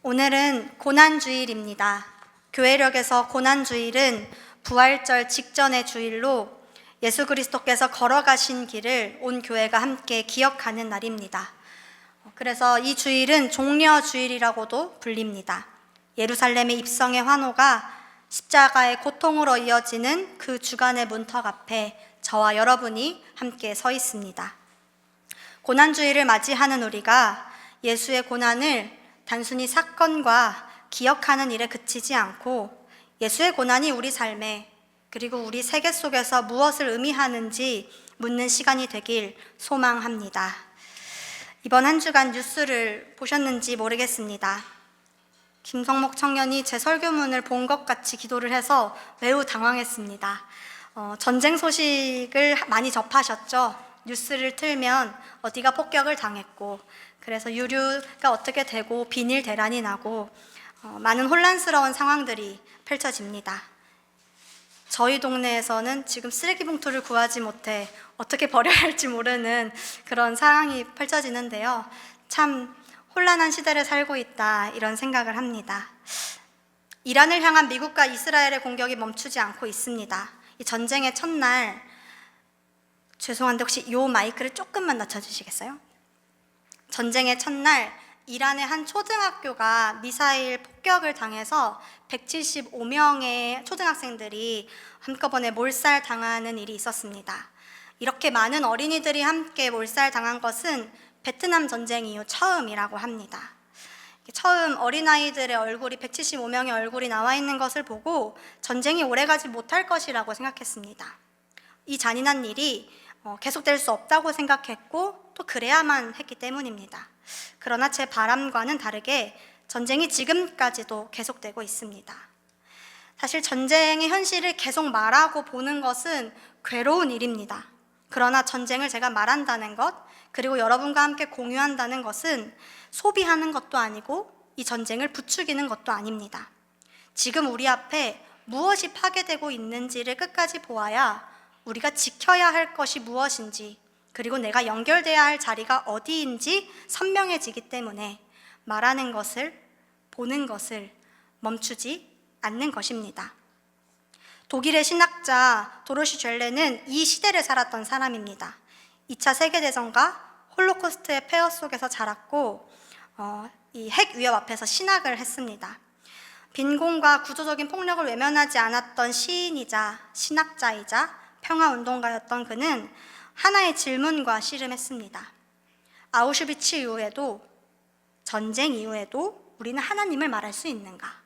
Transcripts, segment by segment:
오늘은 고난주일입니다. 교회력에서 고난주일은 부활절 직전의 주일로 예수 그리스도께서 걸어가신 길을 온 교회가 함께 기억하는 날입니다. 그래서 이 주일은 종려주일이라고도 불립니다. 예루살렘의 입성의 환호가 십자가의 고통으로 이어지는 그 주간의 문턱 앞에 저와 여러분이 함께 서 있습니다. 고난주일을 맞이하는 우리가 예수의 고난을 단순히 사건과 기억하는 일에 그치지 않고 예수의 고난이 우리 삶에 그리고 우리 세계 속에서 무엇을 의미하는지 묻는 시간이 되길 소망합니다. 이번 한 주간 뉴스를 보셨는지 모르겠습니다. 김성목 청년이 제 설교문을 본 것 같이 기도를 해서 매우 당황했습니다. 전쟁 소식을 많이 접하셨죠? 뉴스를 틀면 어디가 폭격을 당했고 그래서 유류가 어떻게 되고 비닐 대란이 나고 많은 혼란스러운 상황들이 펼쳐집니다. 저희 동네에서는 지금 쓰레기 봉투를 구하지 못해 어떻게 버려야 할지 모르는 그런 상황이 펼쳐지는데요. 참 혼란한 시대를 살고 있다 이런 생각을 합니다. 이란을 향한 미국과 이스라엘의 공격이 멈추지 않고 있습니다. 이 전쟁의 첫날, 죄송한데 혹시 이 마이크를 조금만 낮춰주시겠어요? 전쟁의 첫날 이란의 한 초등학교가 미사일 폭격을 당해서 175명의 초등학생들이 한꺼번에 몰살당하는 일이 있었습니다. 이렇게 많은 어린이들이 함께 몰살당한 것은 베트남 전쟁 이후 처음이라고 합니다. 처음 어린아이들의 얼굴이 175명의 얼굴이 나와 있는 것을 보고 전쟁이 오래가지 못할 것이라고 생각했습니다. 이 잔인한 일이 계속될 수 없다고 생각했고 또 그래야만 했기 때문입니다. 그러나 제 바람과는 다르게 전쟁이 지금까지도 계속되고 있습니다. 사실 전쟁의 현실을 계속 말하고 보는 것은 괴로운 일입니다. 그러나 전쟁을 제가 말한다는 것, 그리고 여러분과 함께 공유한다는 것은 소비하는 것도 아니고 이 전쟁을 부추기는 것도 아닙니다. 지금 우리 앞에 무엇이 파괴되고 있는지를 끝까지 보아야 우리가 지켜야 할 것이 무엇인지 그리고 내가 연결돼야 할 자리가 어디인지 선명해지기 때문에 말하는 것을, 보는 것을 멈추지 않는 것입니다. 독일의 신학자 도로시 죘레는 이 시대를 살았던 사람입니다. 2차 세계대전과 홀로코스트의 폐허 속에서 자랐고 이 핵 위협 앞에서 신학을 했습니다. 빈곤과 구조적인 폭력을 외면하지 않았던 시인이자 신학자이자 평화운동가였던 그는 하나의 질문과 씨름했습니다. 아우슈비츠 이후에도, 전쟁 이후에도 우리는 하나님을 말할 수 있는가?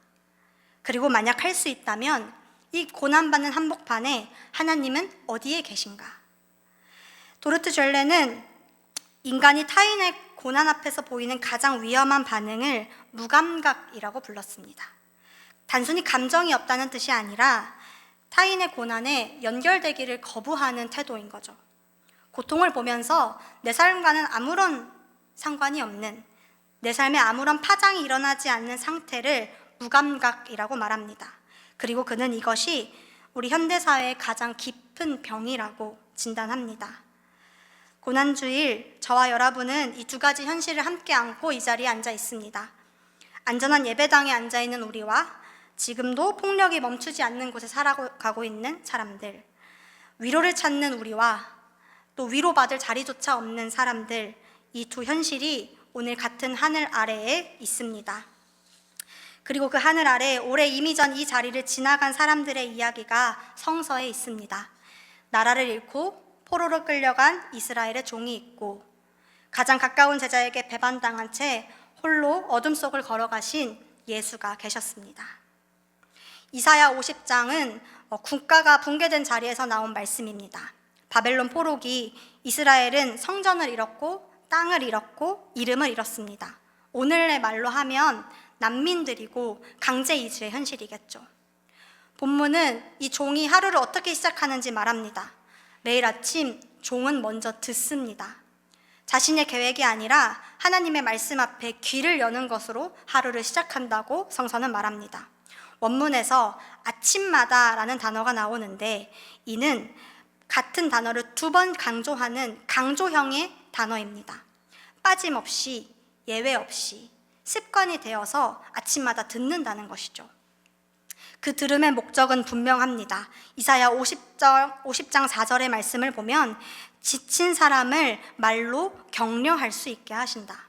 그리고 만약 할 수 있다면 이 고난받는 한복판에 하나님은 어디에 계신가? 도르트 죘레는 인간이 타인의 고난 앞에서 보이는 가장 위험한 반응을 무감각이라고 불렀습니다. 단순히 감정이 없다는 뜻이 아니라 타인의 고난에 연결되기를 거부하는 태도인 거죠. 고통을 보면서 내 삶과는 아무런 상관이 없는, 내 삶에 아무런 파장이 일어나지 않는 상태를 무감각이라고 말합니다. 그리고 그는 이것이 우리 현대사회의 가장 깊은 병이라고 진단합니다. 고난주일, 저와 여러분은 이 두 가지 현실을 함께 안고 이 자리에 앉아 있습니다. 안전한 예배당에 앉아 있는 우리와 지금도 폭력이 멈추지 않는 곳에 살아가고 있는 사람들, 위로를 찾는 우리와 또 위로받을 자리조차 없는 사람들, 이 두 현실이 오늘 같은 하늘 아래에 있습니다. 그리고 그 하늘 아래 오래 이미 전 이 자리를 지나간 사람들의 이야기가 성서에 있습니다. 나라를 잃고 포로로 끌려간 이스라엘의 종이 있고 가장 가까운 제자에게 배반당한 채 홀로 어둠 속을 걸어가신 예수가 계셨습니다. 이사야 50장은 국가가 붕괴된 자리에서 나온 말씀입니다. 바벨론 포로기, 이스라엘은 성전을 잃었고 땅을 잃었고 이름을 잃었습니다. 오늘의 말로 하면 난민들이고 강제 이주의 현실이겠죠. 본문은 이 종이 하루를 어떻게 시작하는지 말합니다. 매일 아침 종은 먼저 듣습니다. 자신의 계획이 아니라 하나님의 말씀 앞에 귀를 여는 것으로 하루를 시작한다고 성서는 말합니다. 원문에서 아침마다라는 단어가 나오는데 이는 같은 단어를 두 번 강조하는 강조형의 단어입니다. 빠짐없이, 예외 없이, 습관이 되어서 아침마다 듣는다는 것이죠. 그 들음의 목적은 분명합니다. 이사야 50장 4절의 말씀을 보면 지친 사람을 말로 격려할 수 있게 하신다.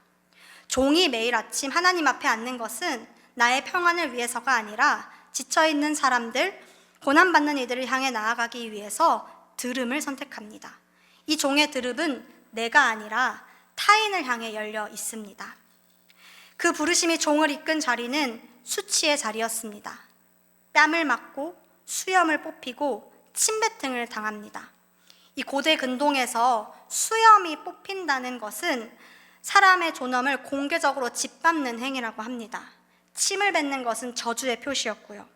종이 매일 아침 하나님 앞에 앉는 것은 나의 평안을 위해서가 아니라 지쳐있는 사람들, 고난받는 이들을 향해 나아가기 위해서 들음을 선택합니다. 이 종의 들음은 내가 아니라 타인을 향해 열려 있습니다. 그 부르심이 종을 이끈 자리는 수치의 자리였습니다. 뺨을 맞고 수염을 뽑히고 침뱉음을 당합니다. 이 고대 근동에서 수염이 뽑힌다는 것은 사람의 존엄을 공개적으로 짓밟는 행위라고 합니다. 침을 뱉는 것은 저주의 표시였고요.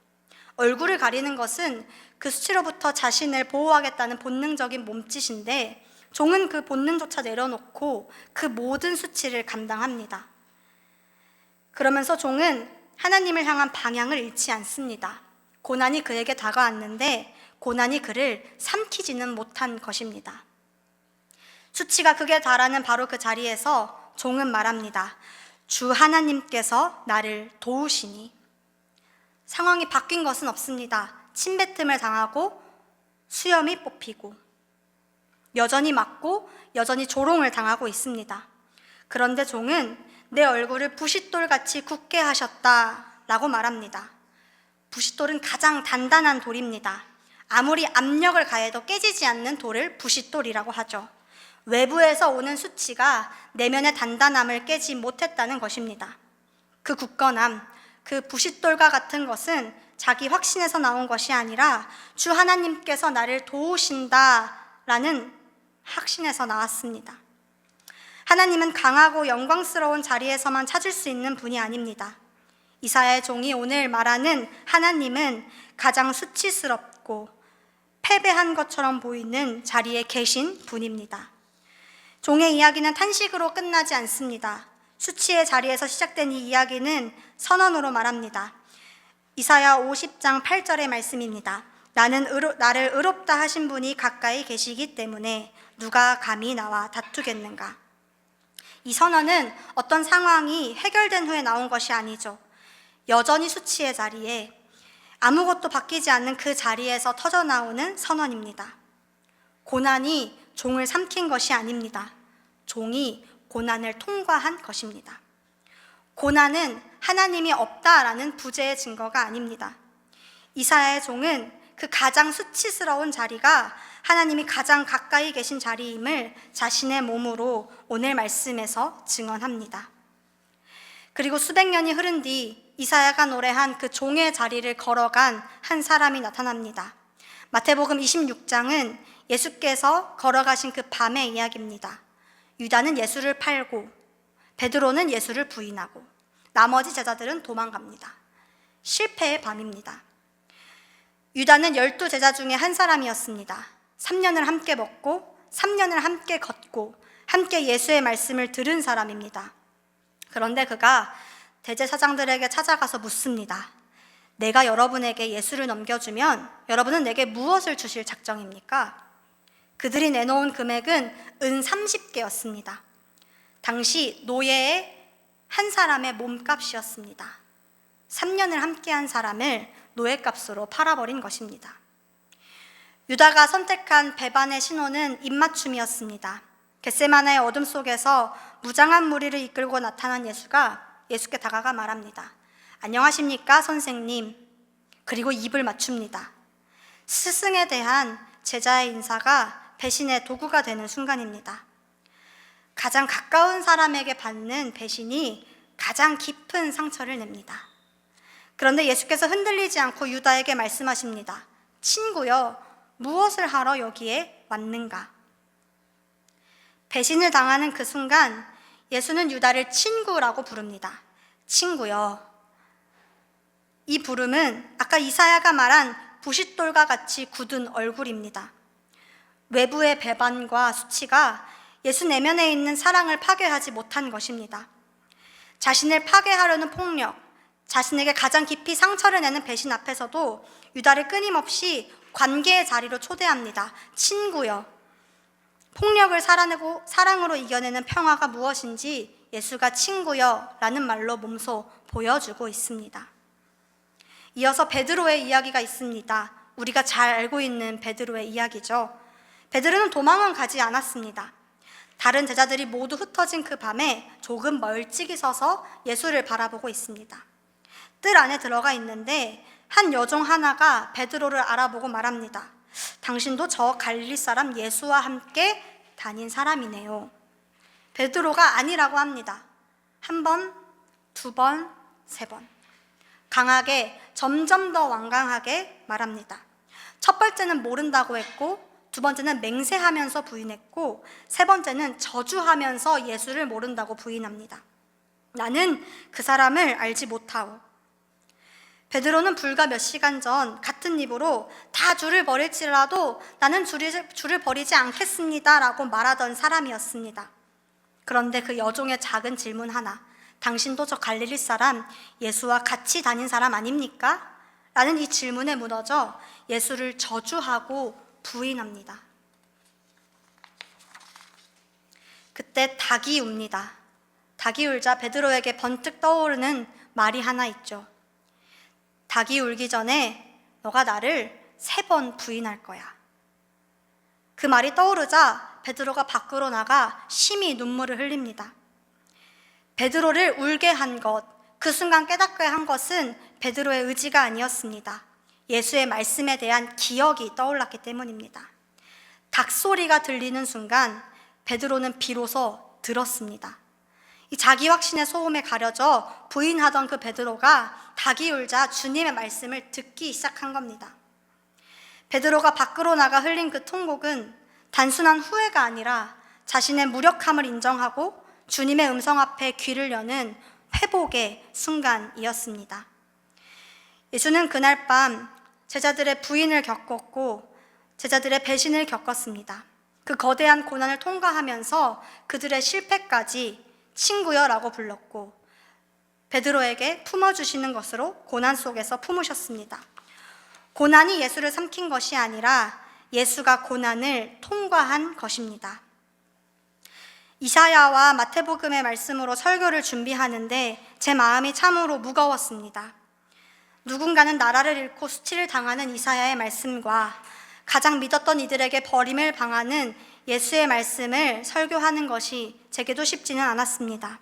얼굴을 가리는 것은 그 수치로부터 자신을 보호하겠다는 본능적인 몸짓인데 종은 그 본능조차 내려놓고 그 모든 수치를 감당합니다. 그러면서 종은 하나님을 향한 방향을 잃지 않습니다. 고난이 그에게 다가왔는데 고난이 그를 삼키지는 못한 것입니다. 수치가 극에 달하는 바로 그 자리에서 종은 말합니다. 주 하나님께서 나를 도우시니. 상황이 바뀐 것은 없습니다. 침뱉음을 당하고 수염이 뽑히고 여전히 맞고 여전히 조롱을 당하고 있습니다. 그런데 종은 내 얼굴을 부싯돌같이 굳게 하셨다라고 말합니다. 부싯돌은 가장 단단한 돌입니다. 아무리 압력을 가해도 깨지지 않는 돌을 부싯돌이라고 하죠. 외부에서 오는 수치가 내면의 단단함을 깨지 못했다는 것입니다. 그 굳건함, 그 부싯돌과 같은 것은 자기 확신에서 나온 것이 아니라 주 하나님께서 나를 도우신다라는 확신에서 나왔습니다. 하나님은 강하고 영광스러운 자리에서만 찾을 수 있는 분이 아닙니다. 이사야의 종이 오늘 말하는 하나님은 가장 수치스럽고 패배한 것처럼 보이는 자리에 계신 분입니다. 종의 이야기는 탄식으로 끝나지 않습니다. 수치의 자리에서 시작된 이 이야기는 선언으로 말합니다. 이사야 50장 8절의 말씀입니다. 나를 의롭다 하신 분이 가까이 계시기 때문에 누가 감히 나와 다투겠는가. 이 선언은 어떤 상황이 해결된 후에 나온 것이 아니죠. 여전히 수치의 자리에 아무것도 바뀌지 않는 그 자리에서 터져나오는 선언입니다. 고난이 종을 삼킨 것이 아닙니다. 종이 고난을 통과한 것입니다. 고난은 하나님이 없다라는 부재의 증거가 아닙니다. 이사야의 종은 그 가장 수치스러운 자리가 하나님이 가장 가까이 계신 자리임을 자신의 몸으로 오늘 말씀에서 증언합니다. 그리고 수백 년이 흐른 뒤 이사야가 노래한 그 종의 자리를 걸어간 한 사람이 나타납니다. 마태복음 26장은 예수께서 걸어가신 그 밤의 이야기입니다. 유다는 예수를 팔고 베드로는 예수를 부인하고 나머지 제자들은 도망갑니다. 실패의 밤입니다. 유다는 12제자 중에 한 사람이었습니다. 3년을 함께 먹고 3년을 함께 걷고 함께 예수의 말씀을 들은 사람입니다. 그런데 그가 대제사장들에게 찾아가서 묻습니다. 내가 여러분에게 예수를 넘겨주면 여러분은 내게 무엇을 주실 작정입니까? 그들이 내놓은 금액은 은 30개였습니다. 당시 노예의 한 사람의 몸값이었습니다. 3년을 함께한 사람을 노예값으로 팔아버린 것입니다. 유다가 선택한 배반의 신호는 입맞춤이었습니다. 겟세마네의 어둠 속에서 무장한 무리를 이끌고 나타난 예수께 다가가 말합니다. 안녕하십니까 선생님. 그리고 입을 맞춥니다. 스승에 대한 제자의 인사가 배신의 도구가 되는 순간입니다. 가장 가까운 사람에게 받는 배신이 가장 깊은 상처를 냅니다. 그런데 예수께서 흔들리지 않고 유다에게 말씀하십니다. 친구여, 무엇을 하러 여기에 왔는가? 배신을 당하는 그 순간 예수는 유다를 친구라고 부릅니다. 친구여. 이 부름은 아까 이사야가 말한 부싯돌과 같이 굳은 얼굴입니다. 외부의 배반과 수치가 예수 내면에 있는 사랑을 파괴하지 못한 것입니다. 자신을 파괴하려는 폭력, 자신에게 가장 깊이 상처를 내는 배신 앞에서도 유다를 끊임없이 관계의 자리로 초대합니다. 친구여. 폭력을 사랑으로 이겨내는 평화가 무엇인지 예수가 친구여 라는 말로 몸소 보여주고 있습니다. 이어서 베드로의 이야기가 있습니다. 우리가 잘 알고 있는 베드로의 이야기죠. 베드로는 도망은 가지 않았습니다. 다른 제자들이 모두 흩어진 그 밤에 조금 멀찍이 서서 예수를 바라보고 있습니다. 뜰 안에 들어가 있는데 한 여종 하나가 베드로를 알아보고 말합니다. 당신도 저 갈릴리 사람 예수와 함께 다닌 사람이네요. 베드로가 아니라고 합니다. 한 번, 두 번, 세 번. 강하게 점점 더 완강하게 말합니다. 첫 번째는 모른다고 했고, 두 번째는 맹세하면서 부인했고, 세 번째는 저주하면서 예수를 모른다고 부인합니다. 나는 그 사람을 알지 못하오. 베드로는 불과 몇 시간 전 같은 입으로 다 줄을 버릴지라도 나는 줄을 버리지 않겠습니다 라고 말하던 사람이었습니다. 그런데 그 여종의 작은 질문 하나, 당신도 저 갈릴리 사람 예수와 같이 다닌 사람 아닙니까? 라는 이 질문에 무너져 예수를 저주하고 부인합니다. 그때 닭이 웁니다. 닭이 울자 베드로에게 번뜩 떠오르는 말이 하나 있죠. 닭이 울기 전에 너가 나를 3번 부인할 거야. 그 말이 떠오르자 베드로가 밖으로 나가 심히 눈물을 흘립니다. 베드로를 울게 한 것, 그 순간 깨닫게 한 것은 베드로의 의지가 아니었습니다. 예수의 말씀에 대한 기억이 떠올랐기 때문입니다. 닭소리가 들리는 순간 베드로는 비로소 들었습니다. 이 자기 확신의 소음에 가려져 부인하던 그 베드로가 닭이 울자 주님의 말씀을 듣기 시작한 겁니다. 베드로가 밖으로 나가 흘린 그 통곡은 단순한 후회가 아니라 자신의 무력함을 인정하고 주님의 음성 앞에 귀를 여는 회복의 순간이었습니다. 예수는 그날 밤 제자들의 부인을 겪었고 제자들의 배신을 겪었습니다. 그 거대한 고난을 통과하면서 그들의 실패까지 친구여라고 불렀고 베드로에게 품어주시는 것으로 고난 속에서 품으셨습니다. 고난이 예수를 삼킨 것이 아니라 예수가 고난을 통과한 것입니다. 이사야와 마태복음의 말씀으로 설교를 준비하는데 제 마음이 참으로 무거웠습니다. 누군가는 나라를 잃고 수치를 당하는 이사야의 말씀과 가장 믿었던 이들에게 버림을 당하는 예수의 말씀을 설교하는 것이 제게도 쉽지는 않았습니다.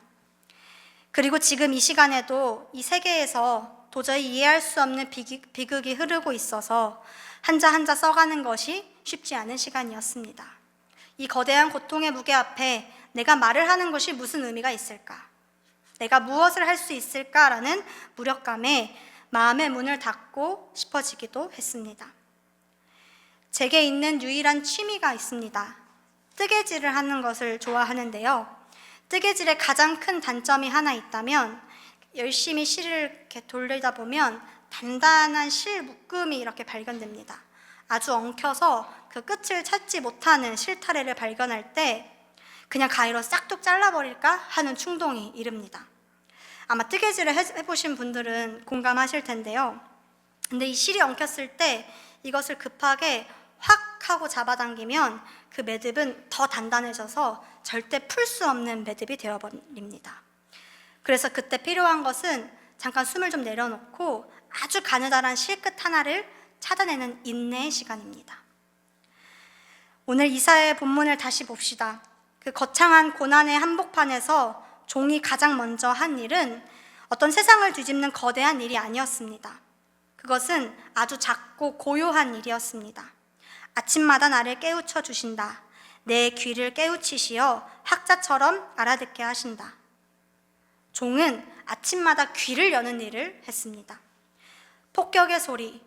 그리고 지금 이 시간에도 이 세계에서 도저히 이해할 수 없는 비극이 흐르고 있어서 한자 한자 써가는 것이 쉽지 않은 시간이었습니다. 이 거대한 고통의 무게 앞에 내가 말을 하는 것이 무슨 의미가 있을까? 내가 무엇을 할 수 있을까라는 무력감에 마음의 문을 닫고 싶어지기도 했습니다. 제게 있는 유일한 취미가 있습니다. 뜨개질을 하는 것을 좋아하는데요. 뜨개질의 가장 큰 단점이 하나 있다면 열심히 실을 이렇게 돌리다 보면 단단한 실 묶음이 이렇게 발견됩니다. 아주 엉켜서 그 끝을 찾지 못하는 실타래를 발견할 때 그냥 가위로 싹둑 잘라버릴까 하는 충동이 이릅니다. 아마 뜨개질을 해보신 분들은 공감하실 텐데요. 근데 이 실이 엉켰을 때 이것을 급하게 확 하고 잡아당기면 그 매듭은 더 단단해져서 절대 풀 수 없는 매듭이 되어버립니다. 그래서 그때 필요한 것은 잠깐 숨을 좀 내려놓고 아주 가느다란 실끝 하나를 찾아내는 인내의 시간입니다. 오늘 이사야의 본문을 다시 봅시다. 그 거창한 고난의 한복판에서 종이 가장 먼저 한 일은 어떤 세상을 뒤집는 거대한 일이 아니었습니다. 그것은 아주 작고 고요한 일이었습니다. 아침마다 나를 깨우쳐 주신다. 내 귀를 깨우치시어 학자처럼 알아듣게 하신다. 종은 아침마다 귀를 여는 일을 했습니다. 폭격의 소리,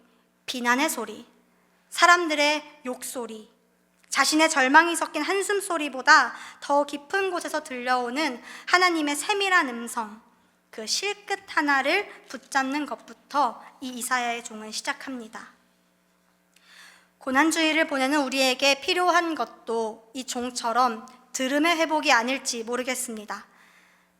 비난의 소리, 사람들의 욕소리, 자신의 절망이 섞인 한숨 소리보다 더 깊은 곳에서 들려오는 하나님의 세밀한 음성, 그 실끝 하나를 붙잡는 것부터 이 이사야의 종은 시작합니다. 고난주의를 보내는 우리에게 필요한 것도 이 종처럼 들음의 회복이 아닐지 모르겠습니다.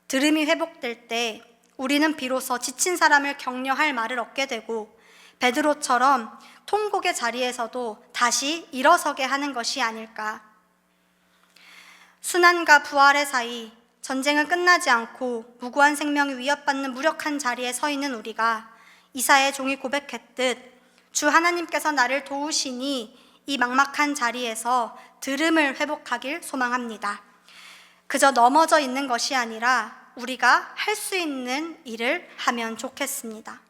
들음이 회복될 때 우리는 비로소 지친 사람을 격려할 말을 얻게 되고 베드로처럼 통곡의 자리에서도 다시 일어서게 하는 것이 아닐까. 순환과 부활의 사이 전쟁은 끝나지 않고 무고한 생명이 위협받는 무력한 자리에 서 있는 우리가 이사야의 종이 고백했듯 주 하나님께서 나를 도우시니 이 막막한 자리에서 들음을 회복하길 소망합니다. 그저 넘어져 있는 것이 아니라 우리가 할 수 있는 일을 하면 좋겠습니다.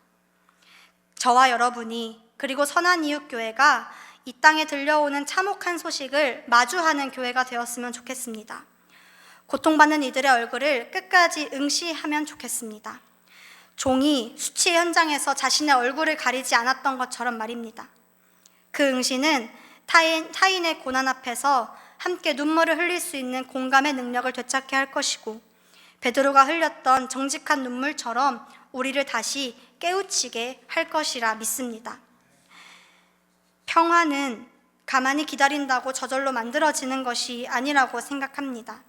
저와 여러분이 그리고 선한 이웃 교회가 이 땅에 들려오는 참혹한 소식을 마주하는 교회가 되었으면 좋겠습니다. 고통받는 이들의 얼굴을 끝까지 응시하면 좋겠습니다. 종이 수치 현장에서 자신의 얼굴을 가리지 않았던 것처럼 말입니다. 그 응시는 타인의 고난 앞에서 함께 눈물을 흘릴 수 있는 공감의 능력을 되찾게 할 것이고, 베드로가 흘렸던 정직한 눈물처럼 우리를 다시 깨우치게 할 것이라 믿습니다. 평화는 가만히 기다린다고 저절로 만들어지는 것이 아니라고 생각합니다.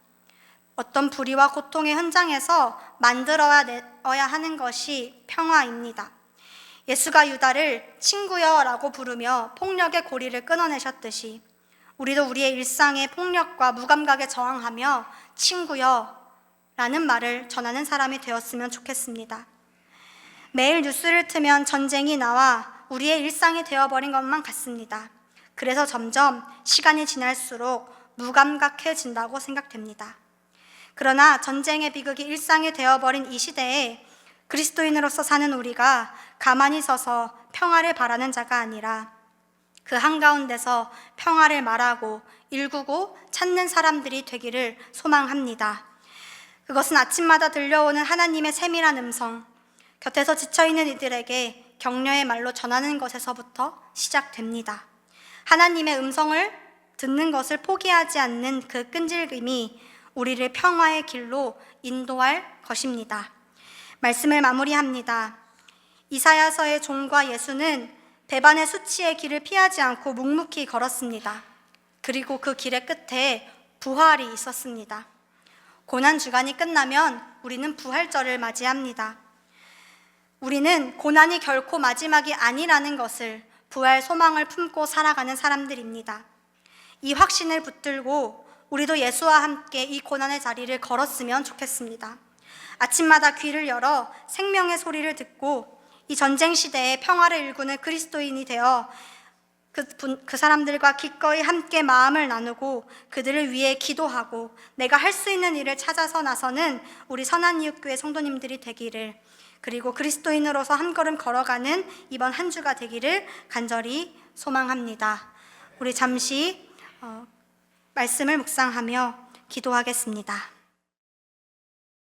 어떤 불의와 고통의 현장에서 만들어야 하는 것이 평화입니다. 예수가 유다를 친구여라고 부르며 폭력의 고리를 끊어내셨듯이 우리도 우리의 일상의 폭력과 무감각에 저항하며 친구여라는 말을 전하는 사람이 되었으면 좋겠습니다. 매일 뉴스를 트면 전쟁이 나와 우리의 일상이 되어버린 것만 같습니다. 그래서 점점 시간이 지날수록 무감각해진다고 생각됩니다. 그러나 전쟁의 비극이 일상이 되어버린 이 시대에 그리스도인으로서 사는 우리가 가만히 서서 평화를 바라는 자가 아니라 그 한가운데서 평화를 말하고 일구고 찾는 사람들이 되기를 소망합니다. 그것은 아침마다 들려오는 하나님의 세밀한 음성, 곁에서 지쳐있는 이들에게 격려의 말로 전하는 것에서부터 시작됩니다. 하나님의 음성을 듣는 것을 포기하지 않는 그 끈질김이 우리를 평화의 길로 인도할 것입니다. 말씀을 마무리합니다. 이사야서의 종과 예수는 배반의 수치의 길을 피하지 않고 묵묵히 걸었습니다. 그리고 그 길의 끝에 부활이 있었습니다. 고난 주간이 끝나면 우리는 부활절을 맞이합니다. 우리는 고난이 결코 마지막이 아니라는 것을 부활 소망을 품고 살아가는 사람들입니다. 이 확신을 붙들고 우리도 예수와 함께 이 고난의 자리를 걸었으면 좋겠습니다. 아침마다 귀를 열어 생명의 소리를 듣고 이 전쟁 시대에 평화를 일구는 그리스도인이 되어 그 사람들과 기꺼이 함께 마음을 나누고 그들을 위해 기도하고 내가 할 수 있는 일을 찾아서 나서는 우리 선한 이웃교회 성도님들이 되기를, 그리고 그리스도인으로서 한 걸음 걸어가는 이번 한 주가 되기를 간절히 소망합니다. 우리 잠시 말씀을 묵상하며 기도하겠습니다.